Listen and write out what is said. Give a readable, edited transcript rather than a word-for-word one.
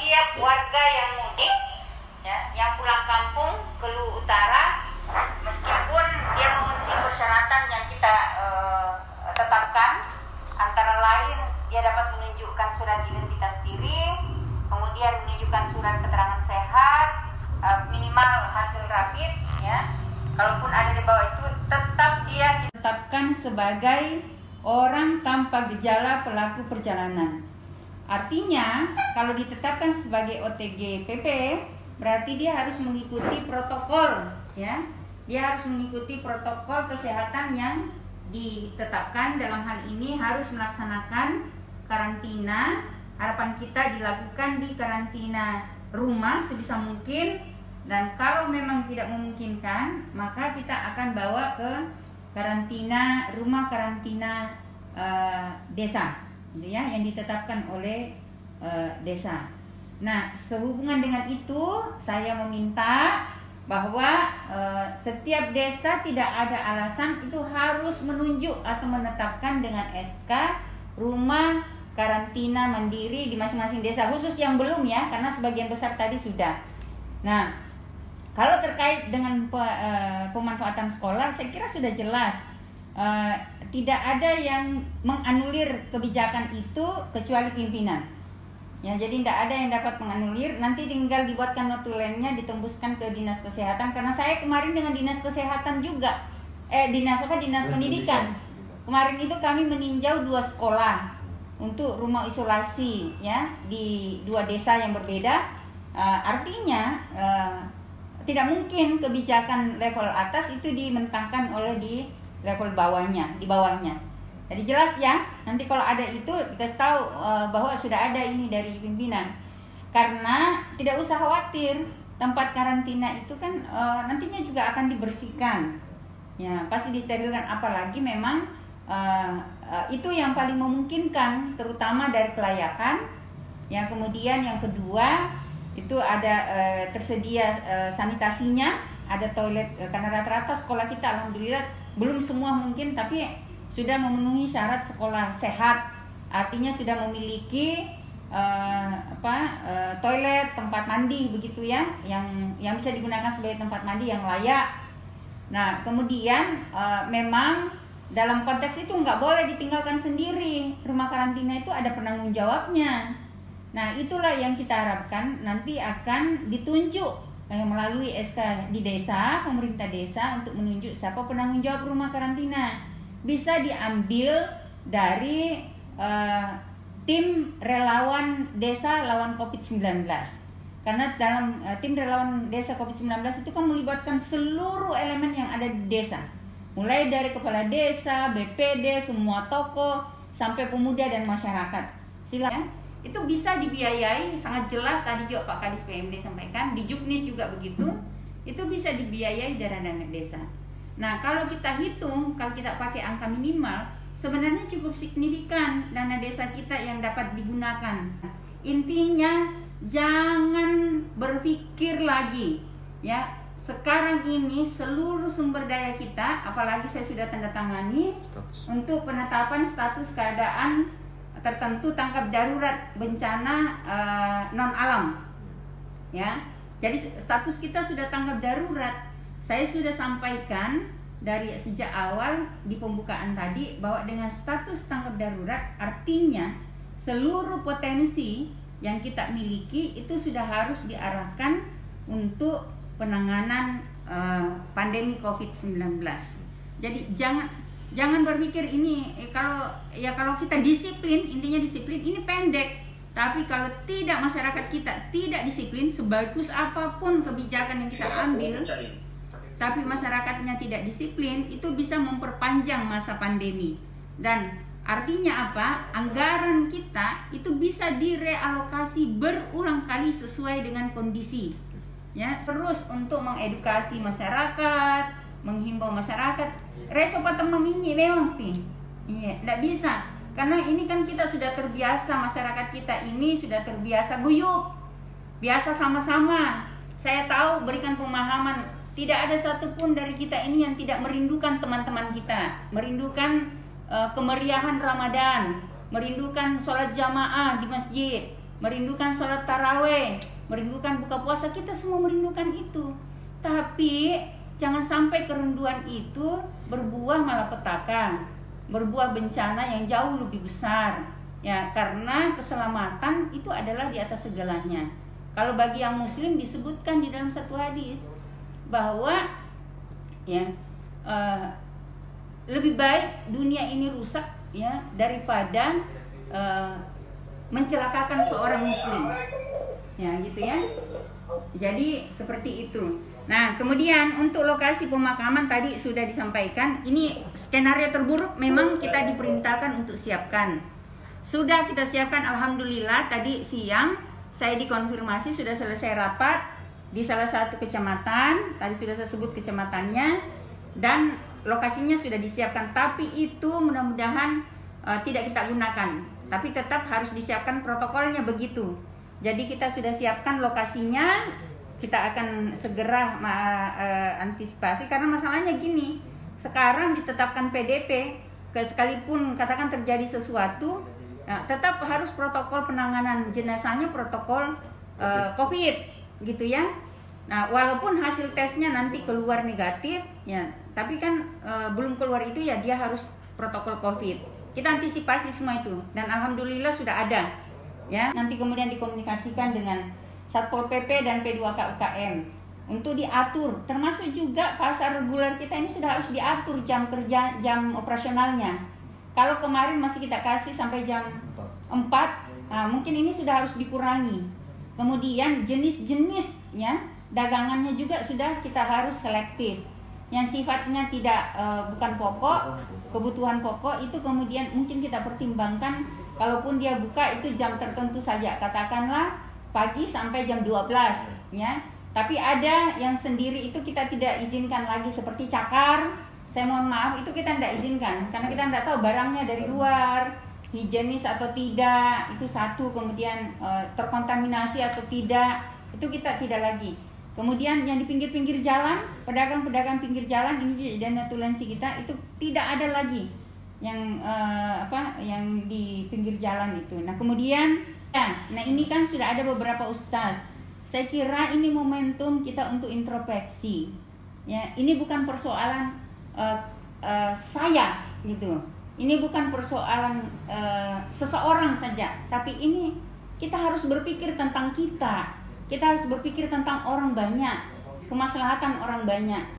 setiap warga yang mudik, ya, yang pulang kampung ke Luwu Utara, meskipun dia memenuhi persyaratan yang kita tetapkan, antara lain dia dapat menunjukkan surat identitas diri, kemudian menunjukkan surat keterangan sehat, minimal hasil rapid, ya. Kalaupun ada di bawah itu, tetap dia ditetapkan sebagai orang tanpa gejala pelaku perjalanan. Artinya, kalau ditetapkan sebagai OTG-PP, berarti dia harus mengikuti protokol, ya. Dia harus mengikuti protokol kesehatan yang ditetapkan. Dalam hal ini harus melaksanakan karantina. Harapan kita dilakukan di karantina rumah sebisa mungkin. Dan kalau memang tidak memungkinkan, maka kita akan bawa ke karantina, rumah karantina desa, gitu ya, yang ditetapkan oleh desa. Nah, sehubungan dengan itu, saya meminta bahwa setiap desa tidak ada alasan itu harus menunjuk atau menetapkan dengan SK rumah karantina mandiri di masing-masing desa, khusus yang belum, ya, karena sebagian besar tadi sudah. Nah, kalau terkait dengan pemanfaatan sekolah, saya kira sudah jelas. Tidak ada yang menganulir kebijakan itu kecuali pimpinan. Ya, jadi tidak ada yang dapat menganulir. Nanti tinggal dibuatkan notulennya, ditembuskan ke dinas kesehatan. Karena saya kemarin dengan dinas kesehatan juga, dinas pendidikan. Kemarin itu kami meninjau 2 sekolah untuk rumah isolasi, ya, di 2 desa yang berbeda. Artinya tidak mungkin kebijakan level atas itu dimentahkan oleh di level bawahnya, di bawahnya. Jadi jelas, ya, nanti kalau ada itu dikasih tahu bahwa sudah ada ini dari pimpinan. Karena tidak usah khawatir, tempat karantina itu kan nantinya juga akan dibersihkan. Ya, pasti disterilkan, apalagi memang itu yang paling memungkinkan, terutama dari kelayakan. Yang kemudian yang kedua, itu ada tersedia sanitasinya, ada toilet, karena rata-rata sekolah kita alhamdulillah belum semua mungkin, tapi sudah memenuhi syarat sekolah sehat. Artinya sudah memiliki toilet, tempat mandi, begitu ya, yang bisa digunakan sebagai tempat mandi yang layak. Nah, kemudian memang dalam konteks itu nggak boleh ditinggalkan sendiri. Rumah karantina itu ada penanggung jawabnya. Nah, itulah yang kita harapkan nanti akan ditunjuk melalui SK di desa, pemerintah desa, untuk menunjuk siapa penanggung jawab rumah karantina. Bisa diambil dari tim relawan desa lawan COVID-19. Karena dalam tim relawan desa COVID-19 itu kan melibatkan seluruh elemen yang ada di desa. Mulai dari kepala desa, BPD, semua tokoh, sampai pemuda dan masyarakat. Silakan. Itu bisa dibiayai, sangat jelas tadi juga Pak Kadis PMD sampaikan, di Juknis juga begitu. Itu bisa dibiayai dari dana desa. Nah, kalau kita hitung, kalau kita pakai angka minimal, sebenarnya cukup signifikan dana desa kita yang dapat digunakan. Intinya jangan berpikir lagi, ya. Sekarang ini seluruh sumber daya kita, apalagi saya sudah tanda tangani untuk penetapan status keadaan tertentu tanggap darurat bencana non alam, ya. Jadi status kita sudah tanggap darurat. Saya sudah sampaikan dari sejak awal di pembukaan tadi bahwa dengan status tanggap darurat artinya seluruh potensi yang kita miliki itu sudah harus diarahkan untuk penanganan pandemi COVID-19. Jadi jangan berpikir ini kalau kita disiplin, intinya disiplin ini pendek. Tapi kalau tidak, masyarakat kita tidak disiplin, sebagus apapun kebijakan yang kita ambil, tapi masyarakatnya tidak disiplin, itu bisa memperpanjang masa pandemi. Dan artinya apa? Anggaran kita itu bisa direalokasi berulang kali sesuai dengan kondisi. Ya, terus untuk mengedukasi masyarakat, menghimbau masyarakat. Reso patemang ini memang iya, tidak bisa. Karena ini kan kita sudah terbiasa, masyarakat kita ini sudah terbiasa guyup, biasa sama-sama. Saya tahu, berikan pemahaman, tidak ada satupun dari kita ini yang tidak merindukan teman-teman kita, merindukan kemeriahan Ramadan, merindukan sholat jamaah di masjid, merindukan sholat taraweh, merindukan buka puasa, kita semua merindukan itu. Tapi jangan sampai kerinduan itu berbuah malapetaka, berbuah bencana yang jauh lebih besar. Ya, karena keselamatan itu adalah di atas segalanya. Kalau bagi yang muslim disebutkan di dalam satu hadis bahwa ya lebih baik dunia ini rusak ya daripada mencelakakan seorang muslim. Ya, gitu ya. Jadi seperti itu. Nah, kemudian untuk lokasi pemakaman tadi sudah disampaikan. Ini skenario terburuk memang kita diperintahkan untuk siapkan. Sudah kita siapkan, alhamdulillah. Tadi siang saya dikonfirmasi sudah selesai rapat di salah satu kecamatan. Tadi sudah saya sebut kecamatannya dan lokasinya sudah disiapkan. Tapi itu mudah-mudahan tidak kita gunakan. Tapi tetap harus disiapkan protokolnya begitu. Jadi kita sudah siapkan lokasinya. Kita akan segera antisipasi karena masalahnya gini, sekarang ditetapkan PDP, sekalipun katakan terjadi sesuatu, tetap harus protokol penanganan jenazahnya protokol COVID gitu ya. Nah, walaupun hasil tesnya nanti keluar negatif ya, tapi kan belum keluar itu ya dia harus protokol COVID. Kita antisipasi semua itu dan alhamdulillah sudah ada ya. Nanti kemudian dikomunikasikan dengan Satpol PP dan P2K UKM untuk diatur, termasuk juga pasar reguler kita ini sudah harus diatur jam kerja, jam operasionalnya. Kalau kemarin masih kita kasih sampai jam 4, nah mungkin ini sudah harus dikurangi. Kemudian jenis-jenis ya dagangannya juga sudah kita harus selektif. Yang sifatnya tidak bukan pokok, kebutuhan pokok itu kemudian mungkin kita pertimbangkan, kalaupun dia buka itu jam tertentu saja, katakanlah pagi sampai jam 12 ya. Tapi ada yang sendiri itu kita tidak izinkan lagi seperti cakar. Saya mohon maaf itu kita tidak izinkan karena kita tidak tahu barangnya dari luar higienis atau tidak, itu satu. Kemudian terkontaminasi atau tidak, itu kita tidak lagi. Kemudian yang di pinggir-pinggir jalan, pedagang-pedagang pinggir jalan ini dan notulensi kita itu tidak ada lagi yang yang di pinggir jalan itu. Nah, kemudian nah ini kan sudah ada beberapa ustaz. Saya kira ini momentum kita untuk introspeksi. Ya, ini bukan persoalan saya gitu. Ini bukan persoalan seseorang saja, tapi ini kita harus berpikir tentang kita. Kita harus berpikir tentang orang banyak, kemaslahatan orang banyak.